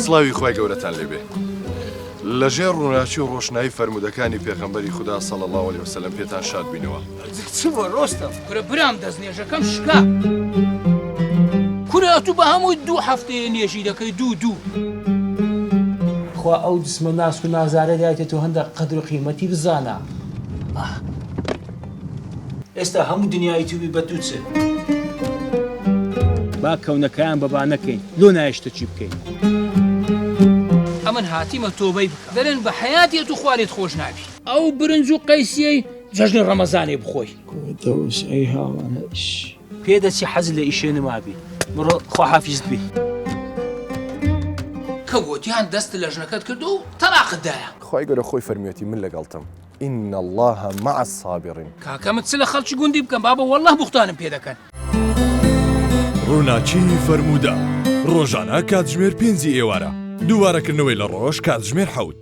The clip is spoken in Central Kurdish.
سڵاوی خۆی گەورەتان لێبێ لەژێر ڕووناچی و ڕۆشنایی فەرمودەکانی پێغەمبەری خوددا صلی الله علیه وسلم پێتان شاد بینەوە. چ بۆ ڕۆستەم؟ کورە برام دەستنێژەکەم شکا. کورە ئەتوو بە هەمووی 2 هەفتەیە نێژی دەکەی دوو. خوا ئەو جسمە ناسک و نازارە دایتێت و هەندێک قەدر و قیمەتی بزانە. ئێستا هەموو دنیای تووبی بە دووچێ. با کەونەکەیان بەبا نەکەین لۆ نایشتە چی بکەین. ئەمن هاتیمە تۆبەی بکە دەرێن بە حەیاتیەت و خوارێت خۆش نابی. ئەو برنج و قەیسیەی جەژنی ڕەمەزانێ بخۆی. دەوس ئەی هاوانەش پێدەچی حەز لە ئیشێ نەمابی بڕۆ خواحافیزت بێ. کە گوتیان دەست لە ژنەکەت کرد و تەلاقتدایە. خی گەورە خۆی فەرمیێتی من لەگەڵتم ئین الله مع الصابرین. کاکەمت چ لە خەڵکی گوندی بکەم بابە وەڵڵاه بوختانم پێ دەکەن. ڕووناچی فەرموودە ڕۆژانە کاتژمێر 5 ئێوارە دووبارەکردنەوەی لە ڕۆژ کاتژمێر 7.